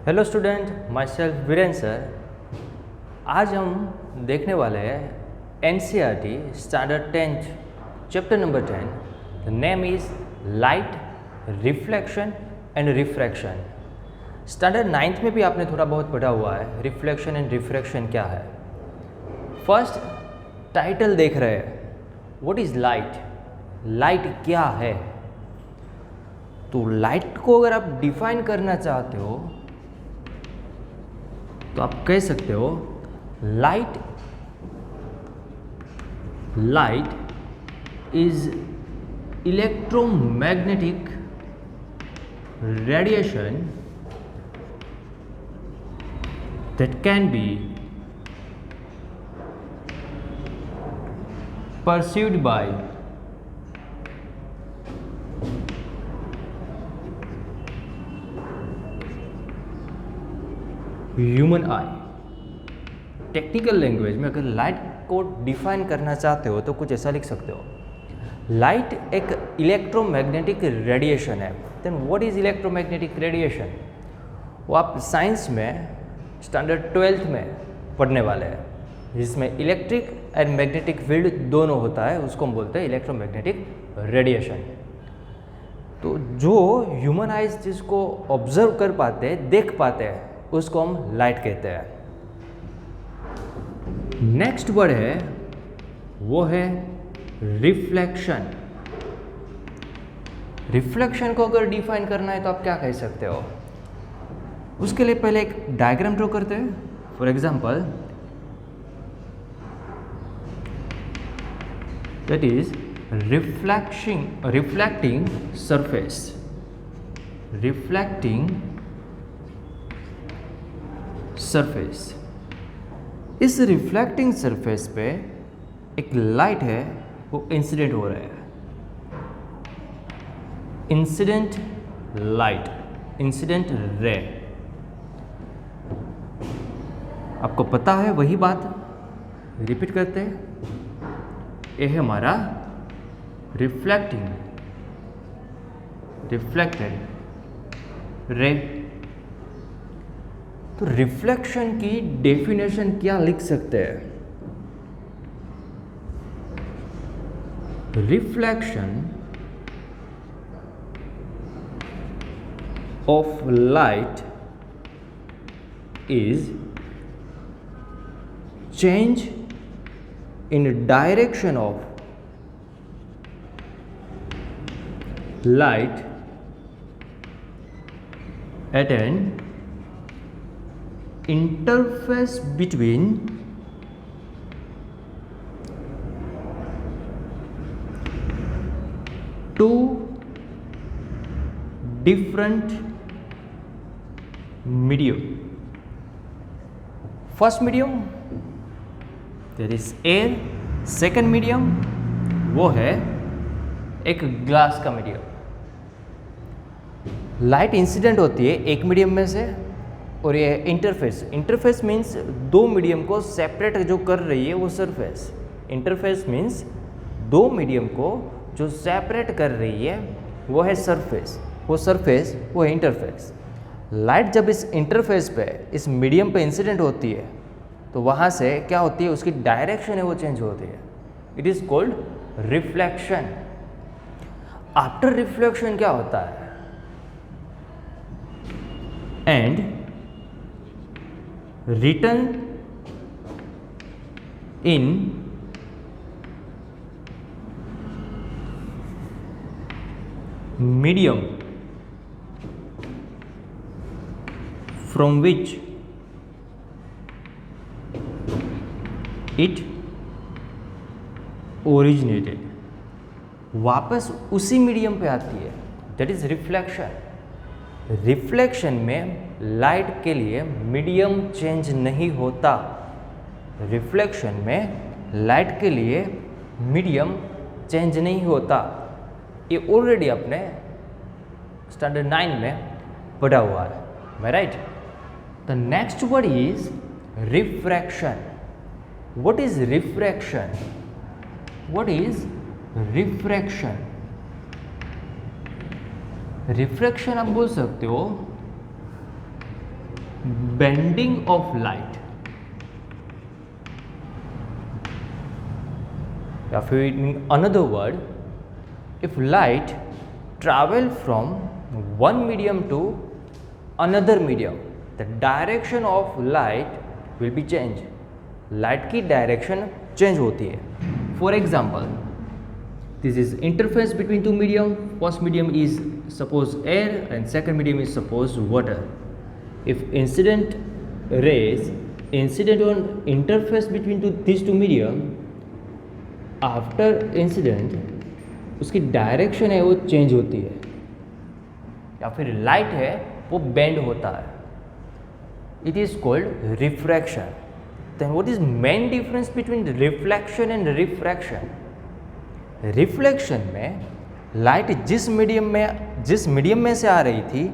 Hello student, myself Virendra sir. आज हम देखने वाले हैं NCERT standard 10 chapter number 10। The name is light, reflection and refraction. Standard 9th में भी आपने थोड़ा बहुत पढ़ा हुआ है रिफ्लेक्शन एंड रिफ्रैक्शन क्या है। फर्स्ट टाइटल देख रहे हैं, व्हाट इज़ लाइट। लाइट क्या है? तो लाइट को अगर आप डिफाइन करना चाहते हो तो आप कह सकते हो light is electromagnetic radiation that can be perceived by human I. Technical language में अगर लाइट को डिफाइन करना चाहते हो तो कुछ ऐसा लिख सकते हो, लाइट एक इलेक्ट्रोमैग्नेटिक रेडिएशन है। Then what is electromagnetic radiation? वो आप साइंस में स्टैंडर्ड 12th में पढ़ने वाले हैं, जिसमें इलेक्ट्रिक एंड मैग्नेटिक फील्ड दोनों होता है, उसको हम बोलते हैं इलेक्ट्रोमैग्नेटिक रेडिएशन। तो जो ह्यूमन आइज जिसको ऑब्जर्व कर पाते हैं, देख पाते हैं, उसको हम लाइट कहते हैं। नेक्स्ट वर्ड है वो है रिफ्लेक्शन। रिफ्लेक्शन को अगर डिफाइन करना है तो आप क्या कह सकते हो? उसके लिए पहले एक डायग्राम ड्रॉ करते हैं। For example, that is reflecting surface. Reflecting surface, इस रिफ्लेक्टिंग सरफेस पे एक लाइट है, वो इंसिडेंट हो रहा है। Incident light, incident ray. आपको पता है, वही बात रिपीट करते हैं। ये है हमारा रिफ्लेक्टेड रे। तो रिफ्लेक्शन की डेफिनेशन क्या लिख सकते हैं? Reflection of light is change in direction of light at an interface between two different medium. First medium there is air, second medium वो है एक ग्लास का मीडियम। लाइट इंसिडेंट होती है एक मीडियम में से, और ये इंटरफेस मीन्स दो मीडियम को सेपरेट जो कर रही है वो सरफेस। इंटरफेस मीन्स दो मीडियम को जो सेपरेट कर रही है वो है सरफेस। वो है इंटरफेस। लाइट जब इस इंटरफेस पे, इस मीडियम पे इंसिडेंट होती है तो वहाँ से क्या होती है, उसकी डायरेक्शन है वो चेंज होती है। It is called reflection. After reflection क्या होता है? And written in medium from which it originated, वापस उसी मीडियम पे आती है। That is reflection. रिफ्लेक्शन में लाइट के लिए मीडियम चेंज नहीं होता। रिफ्लेक्शन में लाइट के लिए मीडियम चेंज नहीं होता। ये ऑलरेडी अपने स्टैंडर्ड 9 में पढ़ा हुआ है। मैं right? The next word is refraction. What is refraction? What is refraction? Refraction आप बोल सकते हो बेंडिंग ऑफ लाइट, या फिर in another word, if light travel from one medium to another medium, the direction of light will be changed. Light की direction change होती है. For example, this is interface between two medium. First medium is suppose air and second medium is suppose water. If incident rays incident on interface between these two medium, after incident उसकी direction है वो change होती है, या फिर light है वो bend होता है. It is called refraction. Then what is main difference between reflection and refraction? Reflection में लाइट जिस मीडियम में से आ रही थी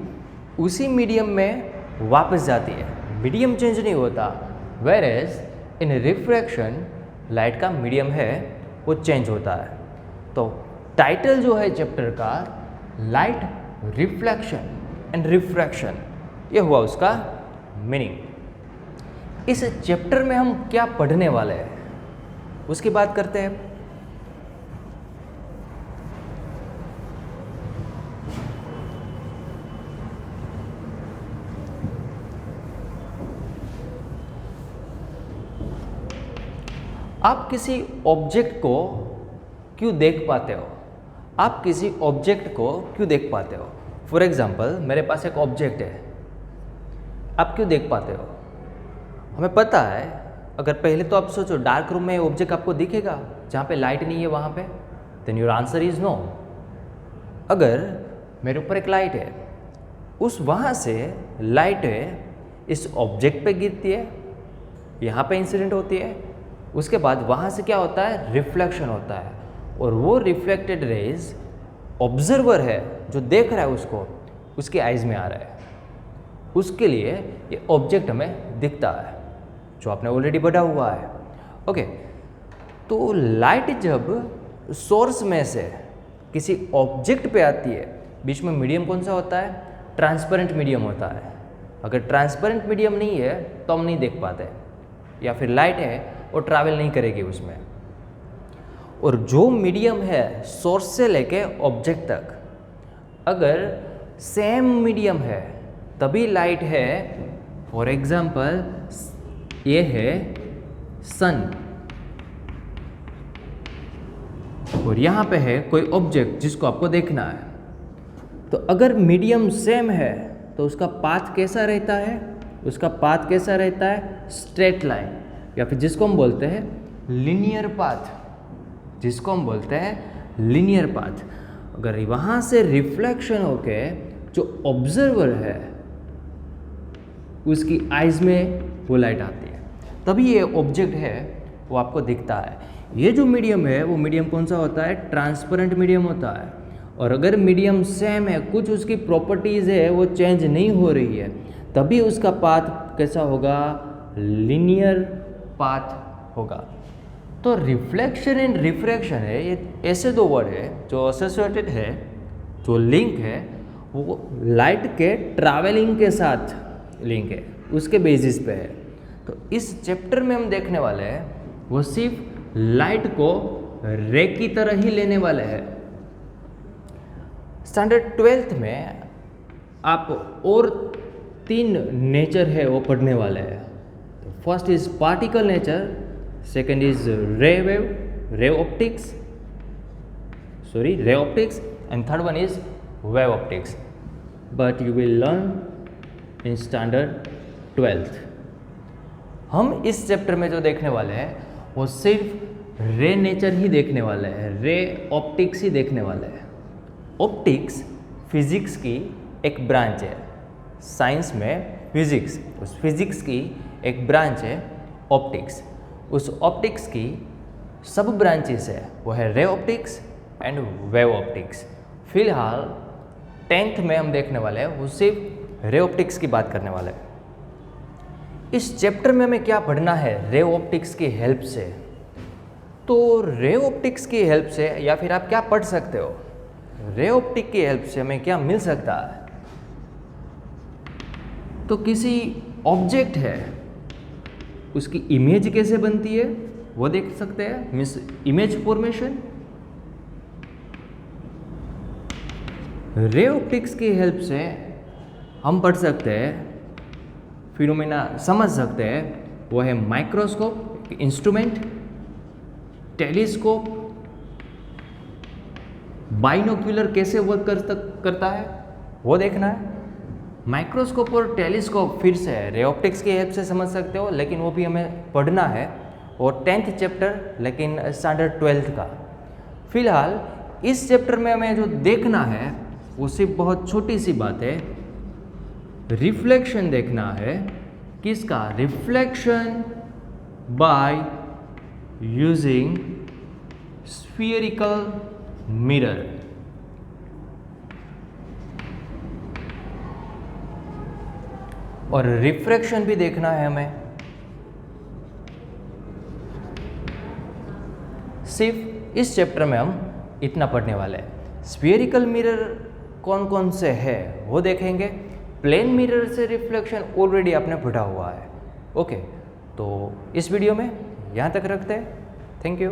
उसी मीडियम में वापस जाती है, मीडियम चेंज नहीं होता. Whereas in refraction light का मीडियम है वो चेंज होता है. तो टाइटल जो है चैप्टर का, लाइट, रिफ्लेक्शन एंड रिफ्रैक्शन, ये हुआ उसका मीनिंग. इस चैप्टर में हम क्या पढ़ने वाले हैं उसकी बात करते हैं. आप किसी ऑब्जेक्ट को क्यों देख पाते हो? आप किसी ऑब्जेक्ट को क्यों देख पाते हो? फॉर एग्जाम्पल, मेरे पास एक ऑब्जेक्ट है, आप क्यों देख पाते हो? हमें पता है, अगर पहले तो आप सोचो डार्क रूम में ऑब्जेक्ट आपको दिखेगा जहाँ पे लाइट नहीं है वहाँ पे, then your answer is no. अगर मेरे ऊपर एक लाइट है, उस वहाँ से लाइट है इस ऑब्जेक्ट पे गिरती है, यहाँ पे इंसिडेंट होती है, उसके बाद वहाँ से क्या होता है, रिफ्लेक्शन होता है, और वो रिफ्लेक्टेड रेज ऑब्जर्वर है जो देख रहा है उसको, उसके आइज़ में आ रहा है, उसके लिए ये ऑब्जेक्ट हमें दिखता है जो आपने ऑलरेडी पढ़ा हुआ है. ओके, तो लाइट जब सोर्स में से किसी ऑब्जेक्ट पे आती है, बीच में मीडियम कौन सा होता है, ट्रांसपेरेंट मीडियम होता है. अगर ट्रांसपेरेंट मीडियम नहीं है तो हम नहीं देख पाते, या फिर लाइट है वो ट्रैवल नहीं करेगी उसमें. और जो मीडियम है सोर्स से लेके ऑब्जेक्ट तक, अगर सेम मीडियम है तभी लाइट है. फॉर एग्जाम्पल, ये है सन और यहाँ पे है कोई ऑब्जेक्ट जिसको आपको देखना है. तो अगर मीडियम सेम है तो उसका पाथ कैसा रहता है? उसका पाथ कैसा रहता है? स्ट्रेट लाइन, या फिर जिसको हम बोलते हैं लीनियर पाथ, जिसको हम बोलते हैं लीनियर पाथ. अगर वहाँ से रिफ्लेक्शन होके जो ऑब्जर्वर है उसकी आइज़ में वो लाइट आती है, तभी ये ऑब्जेक्ट है वो आपको दिखता है. ये जो मीडियम है वो मीडियम कौन सा होता है? ट्रांसपेरेंट मीडियम होता है. और अगर मीडियम सेम है, कुछ उसकी प्रॉपर्टीज़ है वो चेंज नहीं हो रही है, तभी उसका पाथ कैसा होगा? लीनियर पाथ होगा. तो रिफ्लेक्शन एंड रिफ्रैक्शन है, ये ऐसे दो वर्ड है जो एसोसिएटेड है, जो लिंक है वो लाइट के ट्रैवलिंग के साथ लिंक है, उसके बेसिस पे है. तो इस चैप्टर में हम देखने वाले हैं वो सिर्फ लाइट को रे की तरह ही लेने वाले हैं. स्टैंडर्ड 12th में आप और 3 नेचर है वो पढ़ने वाले हैं. First is particle nature, second is ray optics, and third one is wave optics. But you will learn in standard 12th. हम इस चैप्टर में जो देखने वाले हैं वो सिर्फ रे नेचर ही देखने वाले हैं, रे ऑप्टिक्स ही देखने वाले हैं. ऑप्टिक्स फिजिक्स की एक ब्रांच है. साइंस में फिजिक्स, उस फिजिक्स की एक ब्रांच है ऑप्टिक्स. उस ऑप्टिक्स की सब ब्रांचेस है, वो है ray optics and wave optics. फिलहाल 10th में हम देखने वाले हैं वो सिर्फ रे ऑप्टिक्स की बात करने वाले हैं. इस चैप्टर में हमें क्या पढ़ना है रे ऑप्टिक्स की हेल्प से? तो रे ऑप्टिक्स की हेल्प से, या फिर आप क्या पढ़ सकते हो, रे ऑप्टिक की हेल्प से हमें क्या मिल सकता है? तो किसी ऑब्जेक्ट है उसकी इमेज कैसे बनती है वो देख सकते हैं, means image formation. Ray optics की हेल्प से हम पढ़ सकते हैं, फिनोमेना समझ सकते हैं, वो है माइक्रोस्कोप इंस्ट्रूमेंट, टेलीस्कोप, बाइनोक्यूलर कैसे वर्क करता है वो देखना है। माइक्रोस्कोप और टेलीस्कोप फिर से रे ऑप्टिक्स की हेल्प से समझ सकते हो, लेकिन वो भी हमें पढ़ना है, और 10th चैप्टर लेकिन स्टैंडर्ड 12th का। फिलहाल इस चैप्टर में हमें जो देखना है वो सिर्फ बहुत छोटी सी बात है, रिफ्लेक्शन देखना है। किसका? Reflection by using spherical mirror. और रिफ्रैक्शन भी देखना है हमें। सिर्फ इस चैप्टर में हम इतना पढ़ने वाले हैं। स्फीयरिकल मिरर कौन कौन से है वो देखेंगे। प्लेन मिरर से रिफ्लेक्शन ऑलरेडी आपने पढ़ा हुआ है। ओके, तो इस वीडियो में यहाँ तक रखते हैं। Thank you.